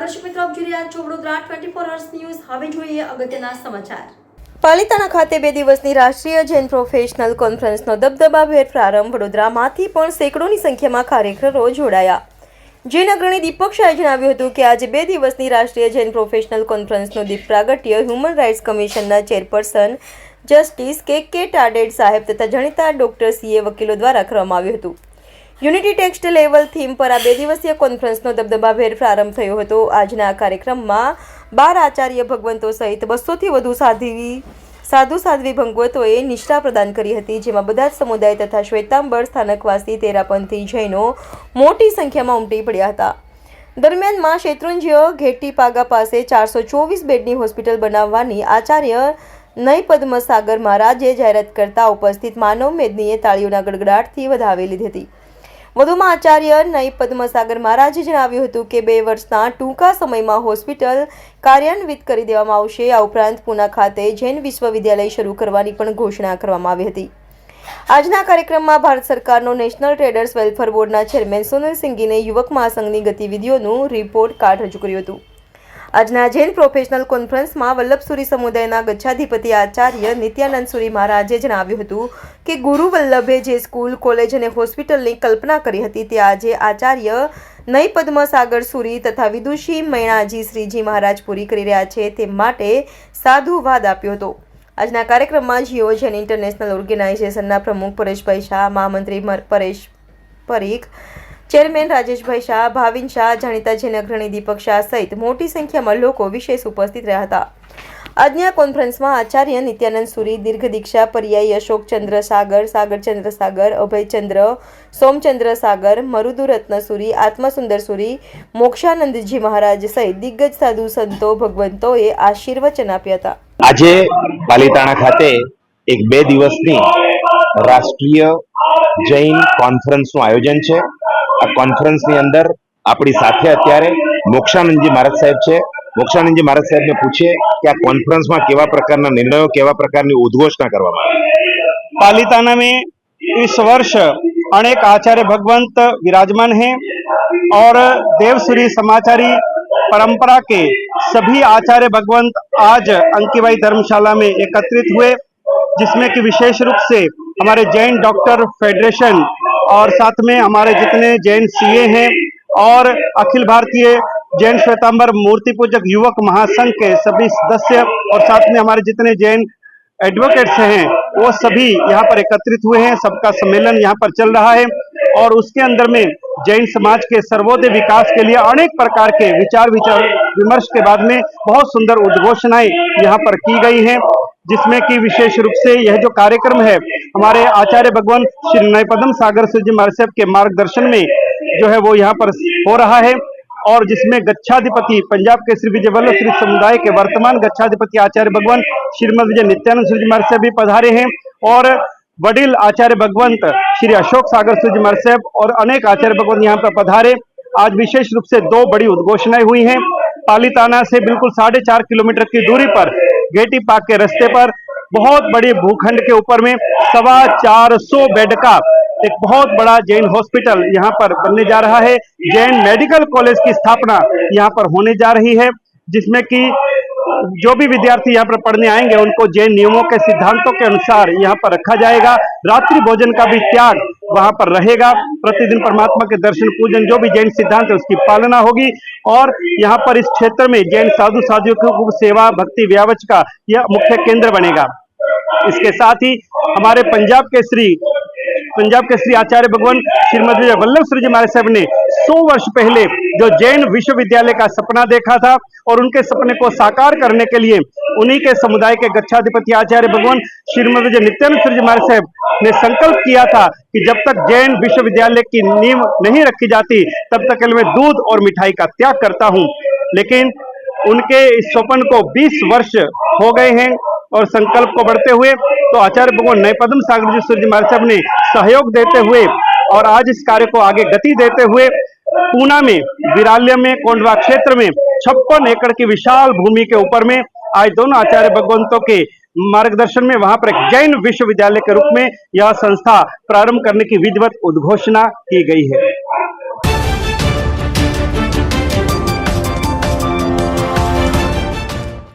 દર્શક મિત્રો, આપ જોઈ રહ્યા છો વડોદરા 24 અવર્સ ન્યૂઝ। હવે જોઈએ અગત્યના સમાચાર। પાલિતાણા ખાતે 2 દિવસની રાષ્ટ્રીય જૈન પ્રોફેશનલ કોન્ફરન્સનો દબદબાભેર પ્રારંભ। વડોદરામાંથી પણ સેંકડોની સંખ્યામાં કાર્યકરો જોડાયા। જૈન અગ્રણી દીપક શાહે જણાવ્યું હતું કે આજે 2 દિવસની રાષ્ટ્રીય જૈન પ્રોફેશનલ કોન્ફરન્સનો દીપ પ્રાગટ્ય હ્યુમન રાઇટ્સ કમિશનના ચેરપર્સન જસ્ટિસ કે ટાડેડ સાહેબ તથા જાણીતા ડોક્ટર સીએ વકીલો દ્વારા કરવામાં આવ્યું હતું। યુનિટી ટેક્સ્ટ લેવલ થીમ પર આ 2 દિવસીય કોન્ફરન્સનો દબદબાભેર પ્રારંભ થયો હતો। આજના આ કાર્યક્રમમાં 12 આચાર્ય ભગવંતો સહિત 200થી વધુ સાધુ સાધ્વી ભગવંતોએ નિષ્ઠા પ્રદાન કરી હતી, જેમાં બધા જ સમુદાય તથા શ્વેતાંબર સ્થાનકવાસી તેરાપંથી જૈનો મોટી સંખ્યામાં ઉમટી પડ્યા હતા। દરમિયાન માં શેત્રુંજ્ય ઘેટીપાગા પાસે 424 બેડની હોસ્પિટલ બનાવવાની આચાર્ય નય પદ્મસાગર મહારાજે જાહેરાત કરતા ઉપસ્થિત માનવ મેદનીએ તાળીઓના ગડગડાટથી વધાવી લીધી હતી। વધુમાં આચાર્ય નય પદ્મસાગર મહારાજે જણાવ્યું હતું કે 2 વર્ષના ટૂંકા સમયમાં હોસ્પિટલ કાર્યાન્વિત કરી દેવામાં આવશે। આ ઉપરાંત પૂના ખાતે જૈન વિશ્વવિદ્યાલય શરૂ કરવાની પણ ઘોષણા કરવામાં આવી હતી। આજના કાર્યક્રમમાં ભારત સરકારનો નેશનલ ટ્રેડર્સ વેલફેર બોર્ડના ચેરમેન સોનલ સિંઘીને યુવક મહાસંઘની ગતિવિધિઓનું રિપોર્ટ કાર્ડ રજૂ કર્યું હતું। આજના જૈન પ્રોફેશનલ કોન્ફરન્સમાં વલ્લભસુરી સમુદાયના ગચ્છાધિપતિ આચાર્ય નિત્યાનંદ સુરી મહારાજે જણાવ્યું હતું કે ગુરુ વલ્લભે જે સ્કૂલ, કોલેજ અને હોસ્પિટલની કલ્પના કરી હતી તે આજે આચાર્ય નય પદ્મસાગર સુરી તથા વિદુષી મૈણાજી શ્રીજી મહારાજ પૂરી કરી રહ્યા છે, તે માટે સાધુવાદ આપ્યો હતો। આજના કાર્યક્રમમાં જીઓ જૈન ઇન્ટરનેશનલ ઓર્ગેનાઇઝેશનના પ્રમુખ પરેશભાઈ શાહ, મહામંત્રી પરેશ પરીખ, ચેરમેન રાજેશભાઈ શાહ, ભાવિન શાહ, જાણીતા જૈન અગ્રણી દીપક શાહ સહિત મોટી સંખ્યામાં લોકો વિશેષ ઉપસ્થિત રહ્યા હતા। આજની આ કોન્ફરન્સમાં આચાર્ય નિત્યાનંદ સુરી, દીર્ઘ દીક્ષા પર્યાય અશોકચંદ્ર સાગર, સાગરચંદ્ર સાગર, અભયચંદ્ર, સોમચંદ્ર સાગર, મરુદુ રત્ન સુરી, આત્મસુંદર સુરી, મોક્ષાનંદજી મહારાજ સહિત દિગ્ગજ સાધુ સંતો ભગવંતોએ આશીર્વચન આપ્યા હતા। આજે પાલિતાણા ખાતે એક 2 દિવસની રાષ્ટ્રીય જૈન કોન્ફરન્સનું આયોજન છે। આ કોન્ફરન્સની અંદર આપણી સાથે અત્યારે મોક્ષાનંદજી મહારાજ સાહેબ છે। મોક્ષાનંદજી મહારાજ સાહેબને પૂછીએ કે આ કોન્फ्रेंस केवा प्रकार निर्णयों केवा प्रकार उद्घोषणा करवामां आवी। पालिताना में इस वर्ष अनेक आचार्य भगवंत विराजमान हैं और देवसुरी समाचारी परंपरा के सभी आचार्य भगवंत आज अंकीबाई धर्मशाला में एकत्रित हुए, जिसमें कि विशेष रूप से हमारे जैन डॉक्टर फेडरेशन और साथ में हमारे जितने जैन सीए हैं और अखिल भारतीय जैन श्वेतांबर मूर्ति पूजक युवक महासंघ के सभी सदस्य और साथ में हमारे जितने जैन एडवोकेट्स हैं वो सभी यहाँ पर एकत्रित हुए हैं। सबका सम्मेलन यहाँ पर चल रहा है और उसके अंदर में जैन समाज के सर्वोदय विकास के लिए अनेक प्रकार के विचार विमर्श के बाद में बहुत सुंदर उद्घोषणाएं यहाँ पर की गई हैं, जिसमें कि विशेष रूप से यह जो कार्यक्रम है हमारे आचार्य भगवान श्री नय पद्मसागर जी महाराज साहब के मार्गदर्शन में जो है वो यहाँ पर हो रहा है और जिसमें गच्छाधिपति पंजाब के श्री विजय वल्लभ श्री समुदाय के वर्तमान गच्छाधिपति आचार्य भगवान श्रीमद विजय नित्यानंद जी महाराज साहब भी पधारे हैं और वडील आचार्य भगवंत श्री अशोक सागर जी महाराज साहब और अनेक आचार्य भगवंत यहाँ पर पधारे। आज विशेष रूप से 2 बड़ी उद्घोषणाएं हुई हैं। पालिताना से बिल्कुल 4.5 किलोमीटर की दूरी पर गेटी पार्क के रास्ते पर बहुत बड़ी भूखंड के ऊपर में 450 बेड का एक बहुत बड़ा जैन हॉस्पिटल यहाँ पर बनने जा रहा है। जैन मेडिकल कॉलेज की स्थापना यहाँ पर होने जा रही है, जिसमें कि जो भी विद्यार्थी यहाँ पर पढ़ने आएंगे उनको जैन नियमों के सिद्धांतों के अनुसार यहाँ पर रखा जाएगा। रात्रि भोजन का भी त्याग वहाँ पर रहेगा। प्रतिदिन परमात्मा के दर्शन पूजन जो भी जैन सिद्धांत है उसकी पालना होगी और यहाँ पर इस क्षेत्र में जैन साधु साधियों की सेवा भक्ति व्यावच का यह मुख्य केंद्र बनेगा। इसके साथ ही हमारे पंजाब के श्री आचार्य भगवान श्रीमद विजय वल्लभ श्री जी महाराज साहब ने 100 वर्ष पहले जो जैन विश्वविद्यालय का सपना देखा था और उनके सपने को साकार करने के लिए उन्हीं के समुदाय के गच्छाधिपति आचार्य भगवान श्रीमद विजय नित्यानंद जी महाराज साहब ने संकल्प किया था कि जब तक जैन विश्वविद्यालय की नींव नहीं रखी जाती तब तक मैं दूध और मिठाई का त्याग करता हूँ। लेकिन उनके इस स्वप्न को 20 वर्ष हो गए हैं और संकल्प को बढ़ते हुए तो आचार्य भगवान नय पद्मसागर जी महाराज साहब ने सहयोग देते हुए और आज इस कार्य को आगे गति देते हुए पूना में विराल्य में कोंडवा क्षेत्र में 56 एकड़ की विशाल भूमि के ऊपर में आज दोनों आचार्य भगवंतों के मार्गदर्शन में वहां पर एक जैन विश्वविद्यालय के रूप में यह संस्था प्रारंभ करने की विधिवत उद्घोषणा की गई है।